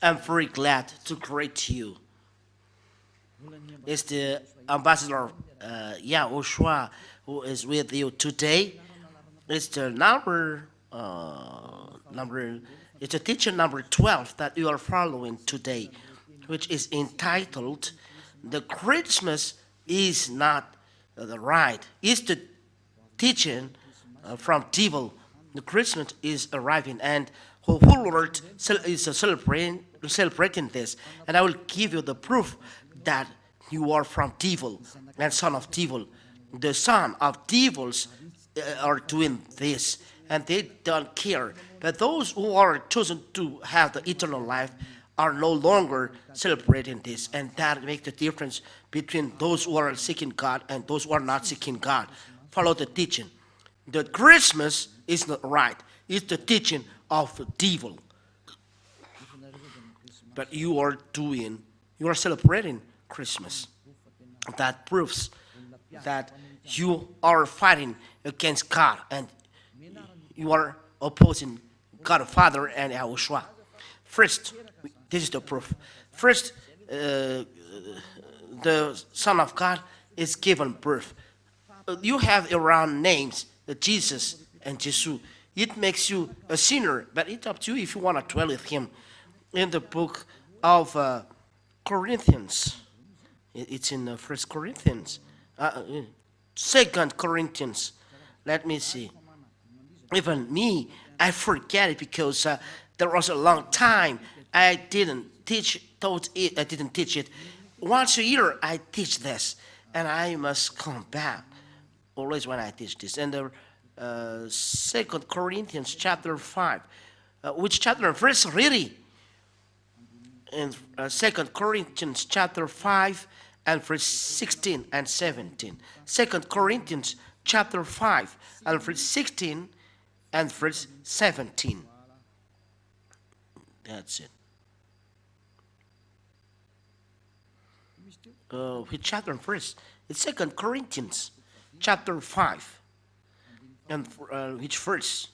I'm very glad to greet you. It's the ambassador YAHOSHUAH who is with you today. It's the number. It's a teaching number 12 that you are following today, which is entitled "The Christmas is not the right." It's the teaching from devil. The Christmas is arriving, and whole world is celebrating this. And I will give you the proof that you are from devil and son of devil. The son of devils are doing this, and they don't care. But those who are chosen to have the eternal life are no longer celebrating this, and that makes the difference between those who are seeking God and those who are not seeking God. Follow the teaching. The Christmas is not right. It's the teaching of the devil. But you are celebrating Christmas. That proves that you are fighting against God and you are opposing God the Father and YAHOSHUAH. First, this is the proof. First, the Son of God is given birth. You have around names, Jesus and Jesus. It makes you a sinner, but it's up to you if you want to dwell with him. In the book of Corinthians, it's in First Corinthians, Second Corinthians. Let me see. Even me, I forget it because there was a long time I didn't teach it. Once a year I teach this, and I must come back always when I teach this. And the Second Corinthians chapter 5, which chapter and verse really? In Second Corinthians chapter 5 and verse 16 and 17. Second Corinthians chapter 5 and verse 16 and verse 17. That's it. Which chapter and verse? It's Second Corinthians chapter 5 and which verse?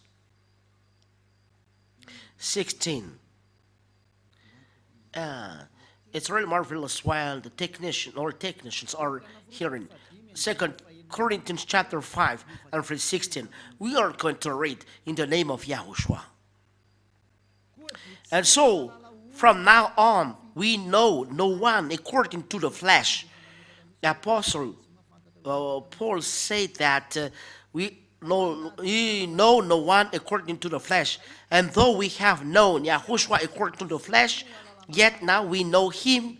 16. It's really marvelous while the technicians are hearing. Second Corinthians chapter 5 and verse 16. We are going to read in the name of YAHOSHUAH. And so, from now on, we know no one according to the flesh. The Apostle Paul said that we know no one according to the flesh. And though we have known YAHOSHUAH according to the flesh, yet now we know him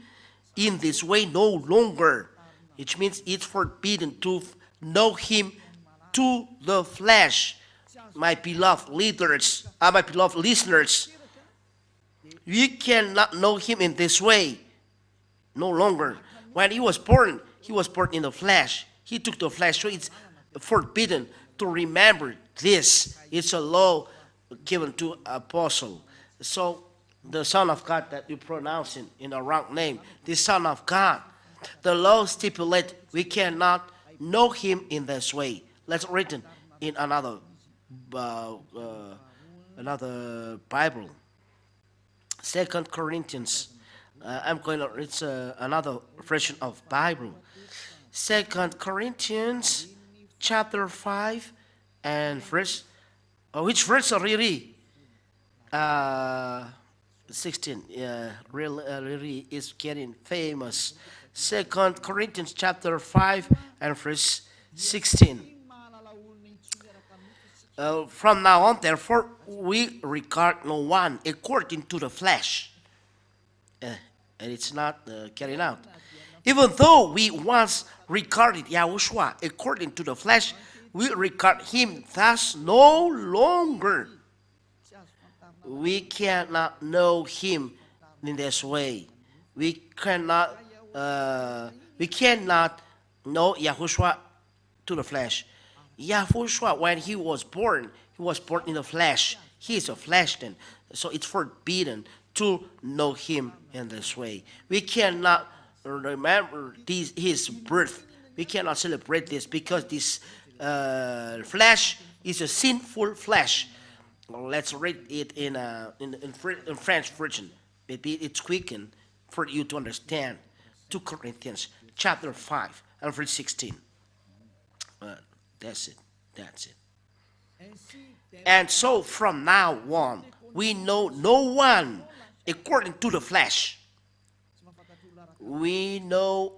in this way no longer. Which means it's forbidden to know him to the flesh. My beloved leaders, my beloved listeners, we cannot know him in this way no longer. When he was born in the flesh. He took the flesh, so it's forbidden to remember this. It's a law given to apostle. So the Son of God that you pronounce in a wrong name, the Son of God, the law stipulates we cannot know him in this way. Let's read it in another Bible. Second Corinthians. I'm going to read another version of Bible. Second Corinthians chapter 5 and verse. Which verse really? 16. Yeah, really is getting famous. Second Corinthians chapter 5 and verse 16. From now on, therefore, we regard no one according to the flesh. And it's not carried out. Even though we once regarded YAHOSHUAH according to the flesh, we regard him thus no longer. We cannot know him in this way. We cannot know YAHOSHUAH to the flesh. YAHOSHUAH, when he was born in the flesh. He is a flesh then. So it's forbidden to know him in this way. We cannot remember his birth. We cannot celebrate this because this flesh is a sinful flesh. Let's read it in French version. Maybe it's quicken for you to understand. 2 Corinthians chapter 5 and verse 16. Uh, that's it. That's it. And so from now on, we know no one according to the flesh. We know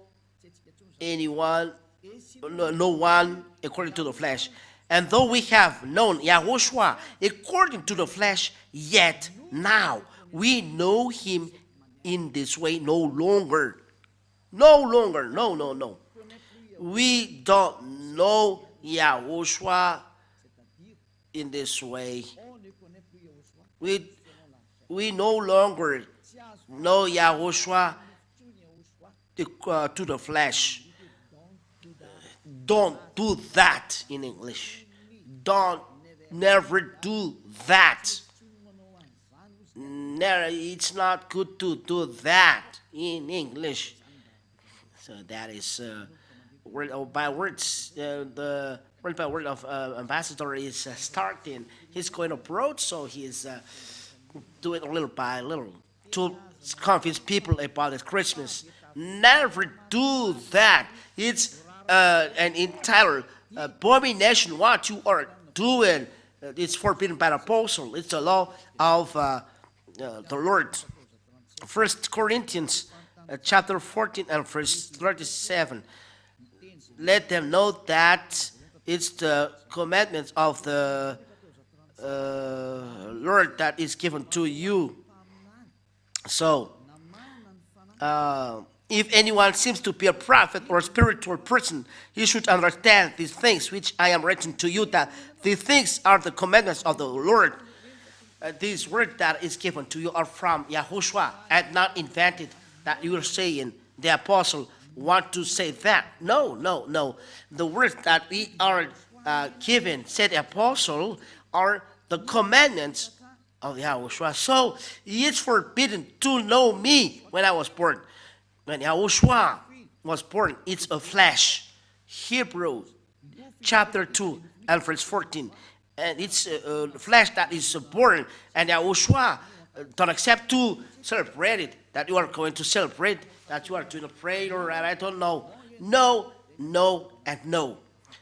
anyone, no one according to the flesh. And though we have known YAHOSHUAH according to the flesh, yet now we know him in this way no longer. No longer. No, no, no. We don't know YAHOSHUAH in this way. We no longer know YAHOSHUAH to the flesh. Don't do that in English. Don't never do that. Never, it's not good to do that in English. So that is word by words. The word by word of ambassador is starting. He's going abroad, so he's doing little by little to convince people about this Christmas. Never do that. It's an entire abomination what you are doing. It's forbidden by the apostle. It's the law of the Lord. 1 Corinthians chapter 14 and verse 37. Let them know that it's the commandments of the Lord that is given to you. So, if anyone seems to be a prophet or a spiritual person, he should understand these things which I am writing to you, that these things are the commandments of the Lord. These words that is given to you are from YAHOSHUAH and not invented, that you are saying the apostle want to say that. No, no, no. The words that we are given, said the apostle, are the commandments of YAHOSHUAH. So it's forbidden to know me when I was born. When YAHOSHUAH was born, it's a flesh. Hebrew chapter 2 and verse 14. And it's a flesh that is born. And YAHOSHUAH don't accept to celebrate it. That you are going to celebrate, that you are doing a prayer, and I don't know. No, no, and no.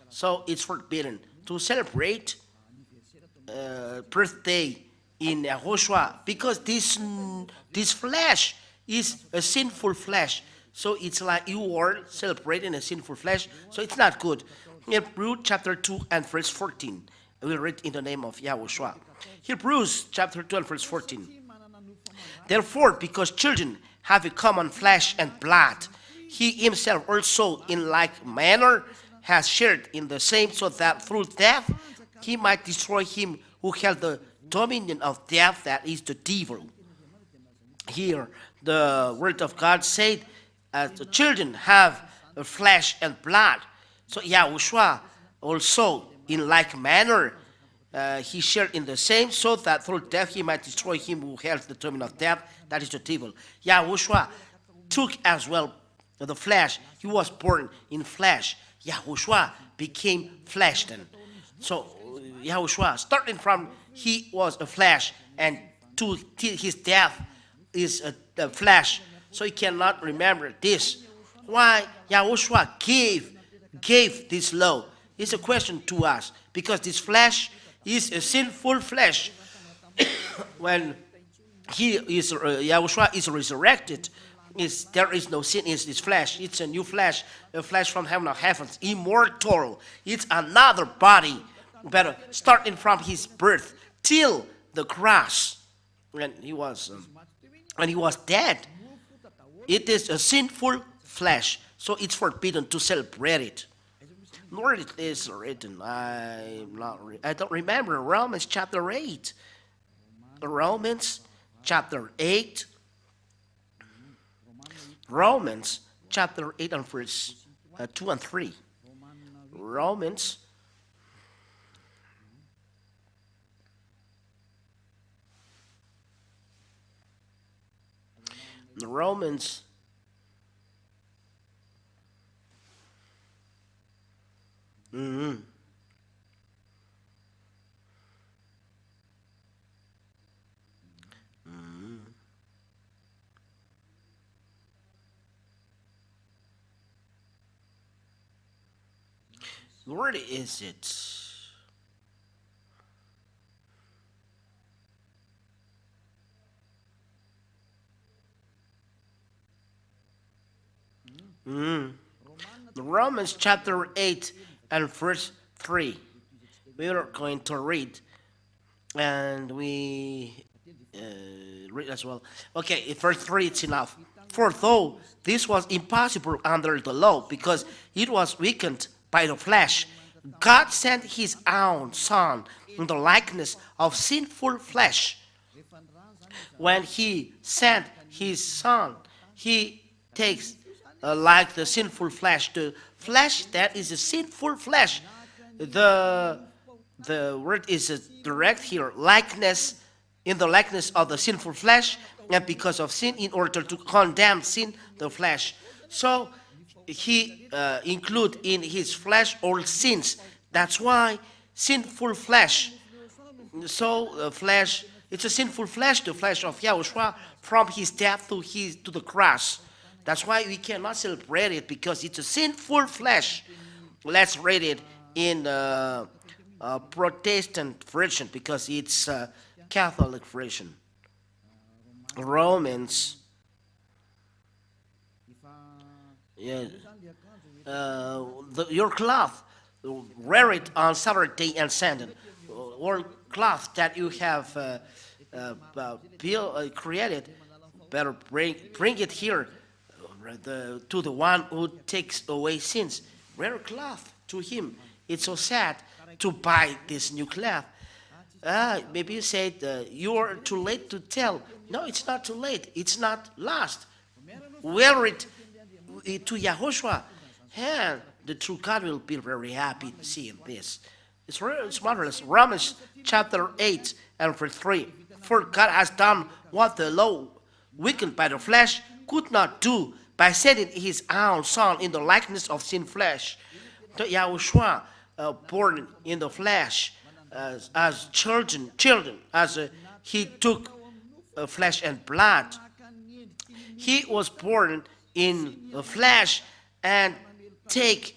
So it's forbidden to celebrate birthday in YAHOSHUAH, because this flesh is a sinful flesh. So it's like you are celebrating a sinful flesh. So it's not good. Hebrews chapter 2 and verse 14. We'll read in the name of YAHOSHUAH. Hebrews chapter 2 and verse 14. Therefore, because children have a common flesh and blood, he himself also in like manner has shared in the same, so that through death he might destroy him who held the dominion of death, that is the devil. Here, the word of God said, the children have a flesh and blood. So YAHOSHUAH also in like manner he shared in the same, so that through death he might destroy him who held the dominion of death, that is the devil. YAHOSHUAH took as well the flesh. He was born in flesh. YAHOSHUAH became flesh then. So YAHOSHUAH, starting from he was a flesh, and to his death is a flesh. So he cannot remember this. Why YAHOSHUAH gave this law? It's a question to us, because this flesh is a sinful flesh. When YAHOSHUAH is resurrected, there is no sin in this flesh. It's a new flesh, a flesh from heaven of heavens, immortal. It's another body, but starting from his birth till the cross, when he was dead. It is a sinful flesh, so it's forbidden to celebrate it. Nor it is written. I don't remember. Romans chapter 8. Romans chapter 8. Romans chapter 8 and verse 2 and 3. Romans Romans Where is it? Romans chapter 8 and verse 3. We are going to read, and we read as well. Okay, in verse 3 it's enough. For though this was impossible under the law, because it was weakened by the flesh, God sent his own Son in the likeness of sinful flesh. When he sent his Son, he takes like the sinful flesh, the flesh that is a sinful flesh. The word is direct here, likeness, in the likeness of the sinful flesh, and because of sin, in order to condemn sin, the flesh. So he include in his flesh all sins. That's why sinful flesh. So flesh, it's a sinful flesh, the flesh of YAHOSHUAH, from his death to the cross. That's why we cannot celebrate it, because it's a sinful flesh. Let's read it in Protestant version, because it's a Catholic version. Romans. Yeah. Your cloth, wear it on Saturday and Sunday. Or cloth that you have created, better bring it here to the one who takes away sins. Wear a cloth to him. It's so sad to buy this new cloth. Maybe you said you're too late to tell. No, it's not too late. It's not lost. Wear it to YAHOSHUAH, and the true God will be very happy seeing this. It's marvelous. Romans chapter 8 and verse 3. For God has done what the law, weakened by the flesh, could not do, by sending his own Son in the likeness of sin flesh. The YAHOSHUAH, born in the flesh, as children, as he took flesh and blood. He was born in the flesh and take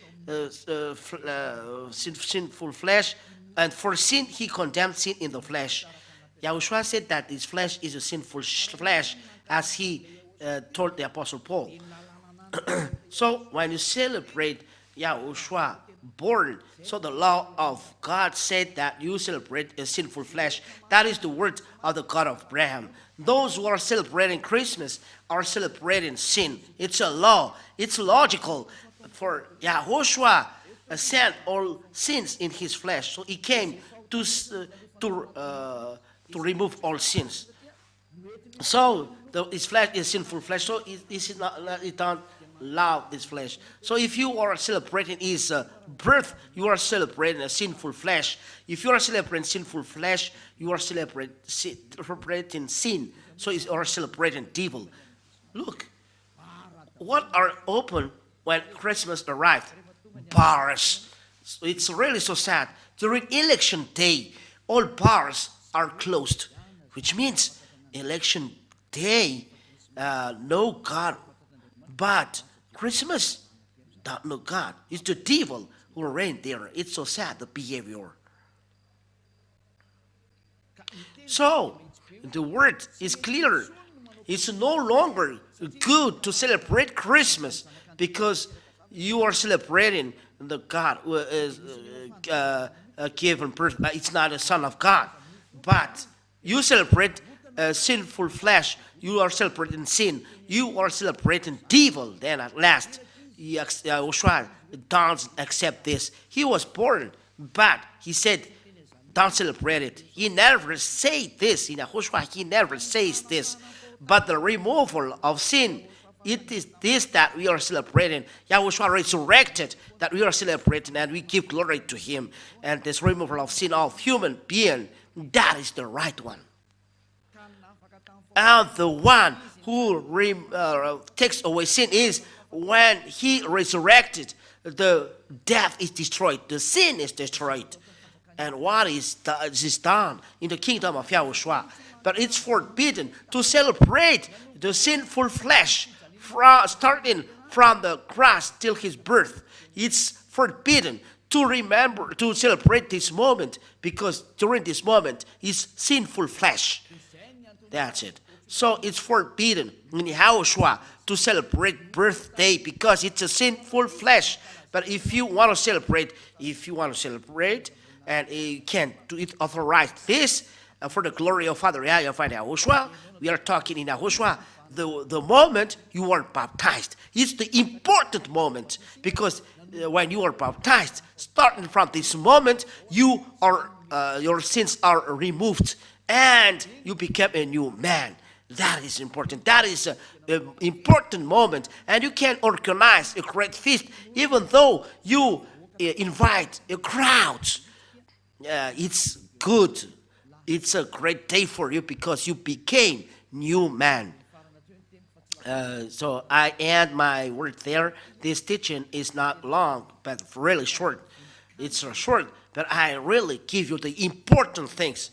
sinful flesh, and for sin he condemned sin in the flesh. YAHOSHUAH said that his flesh is a sinful flesh, as he told the Apostle Paul. So when you celebrate YAHOSHUAH born, so the law of God said that you celebrate a sinful flesh. That is the word of the God of Abraham. Those who are celebrating Christmas are celebrating sin. It's a law. It's logical. For YAHOSHUAH sent all sins in his flesh, so he came to remove all sins. So his flesh is sinful flesh, so it don't love this flesh. So if you are celebrating his birth, you are celebrating a sinful flesh. If you are celebrating sinful flesh, you are celebrating sin. So you are celebrating devil. Look, what are open when Christmas arrived? Bars. So it's really so sad. During election day, all bars are closed, which means election day, no God. But Christmas, don't know God. It's the devil who reigns there. It's so sad, the behavior. So, the word is clear. It's no longer good to celebrate Christmas because you are celebrating the God who is given birth. It's not a son of God. But you celebrate sinful flesh. You are celebrating sin. You are celebrating devil. Then at last, YAHOSHUAH don't accept this. He was born, but he said, don't celebrate it. He never said this. In YAHOSHUAH, he never says this. But the removal of sin, it is this that we are celebrating. YAHOSHUAH resurrected, that we are celebrating, and we give glory to him. And this removal of sin of human being, that is the right one. And the one who takes away sin is when he resurrected, the death is destroyed, the sin is destroyed. And what is done in the kingdom of YAHOSHUAH? But it's forbidden to celebrate the sinful flesh starting from the cross till his birth. It's forbidden to remember, to celebrate this moment, because during this moment is sinful flesh. That's it. So it's forbidden in YAHOSHUAH to celebrate birthday because it's a sinful flesh. But if you want to celebrate, and you can do it, authorize this for the glory of Father YAHVAH and YAHOSHUAH. We are talking in YAHOSHUAH. The moment you are baptized, it's the important moment, because when you are baptized, starting from this moment, you are your sins are removed and you become a new man. That is important. That is an important moment, and you can organize a great feast, even though you invite a crowd. It's good. It's a great day for you because you became new man. So I end my word there. This teaching is not long, but really short. It's short, but I really give you the important things.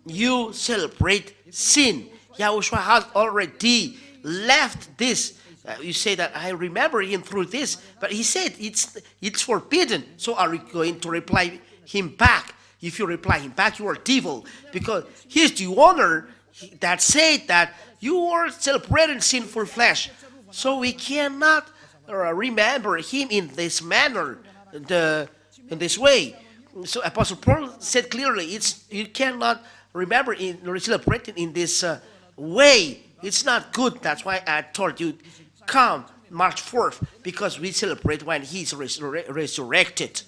You celebrate sin. YAHOSHUAH has already left this. You say that I remember him through this, but he said it's forbidden. So are you going to reply him back? If you reply him back, you are devil, because he's the owner that said that you are celebrating sinful flesh. So we cannot remember him in this manner, in this way. So Apostle Paul said clearly, you cannot remember or celebrating in this way. It's not good. That's why I told you, come March 4th, because we celebrate when he's resurrected,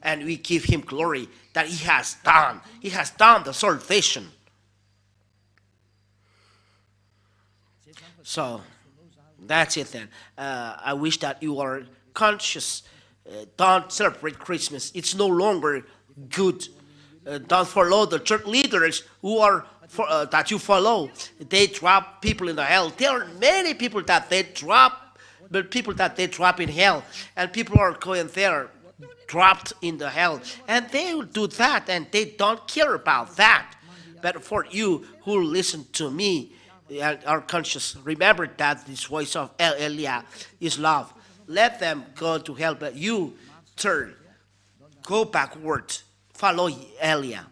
and we give him glory that he has done. He has done the salvation. So that's it then. I wish that you are conscious. Don't celebrate Christmas. It's no longer good. Don't follow the church leaders who are that you follow. They drop people in the hell. There are many people that they drop, but people that they drop in hell, and people are going there dropped in the hell, and they will do that, and they don't care about that. But for you who listen to me, are conscious, remember that this voice of Elia is love. Let them go to hell, but you turn, go backward, follow Elia.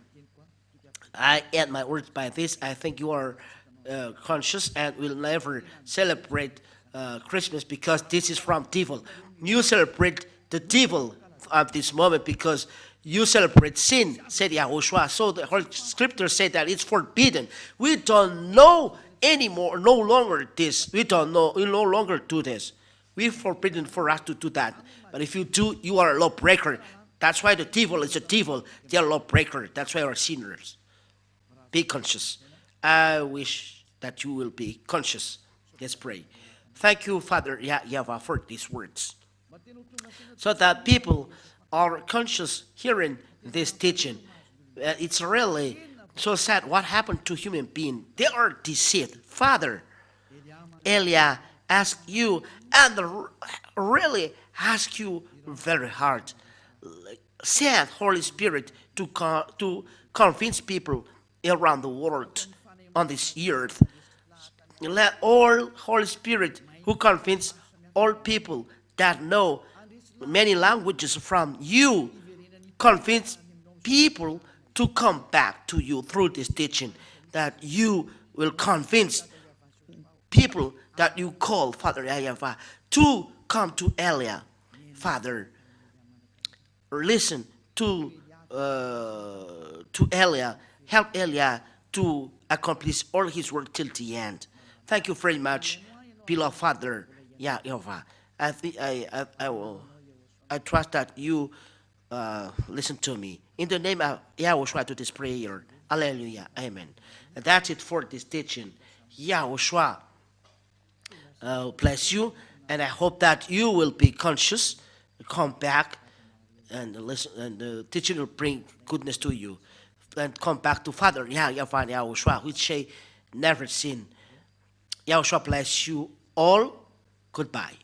I end my words by this. I think you are conscious and will never celebrate Christmas, because this is from devil. You celebrate the devil at this moment because you celebrate sin, said YAHOSHUAH. So the whole scripture said that it's forbidden. We don't know anymore, no longer this. We don't know, we no longer do this. We're forbidden for us to do that. But if you do, you are a lawbreaker. That's why the devil is a devil. They are a lawbreaker. That's why we are sinners. Be conscious. I wish that you will be conscious. Let's pray. Thank you, Father YAHVAH, for these words, so that people are conscious hearing this teaching. It's really so sad what happened to human beings. They are deceived. Father, Elia asked you, and really ask you very hard. Send Holy Spirit to convince people around the world on this earth. Let all Holy Spirit who convince all people that know many languages from you, convince people to come back to you through this teaching, that you will convince people that you call Father YAHVAH to come to Elia. Father, listen to Elia, help Elia to accomplish all his work till the end. Thank you very much, beloved Father YAHVAH. I trust that you listen to me. In the name of YAHOSHUAH, to this prayer. Hallelujah. Amen. And that's it for this teaching. YAHOSHUAH bless you, and I hope that you will be conscious, come back, and listen, and the teaching will bring goodness to you. And come back to Father YAHVAH and YAHOSHUAH, which say never sin. YAHOSHUAH bless you all. Goodbye.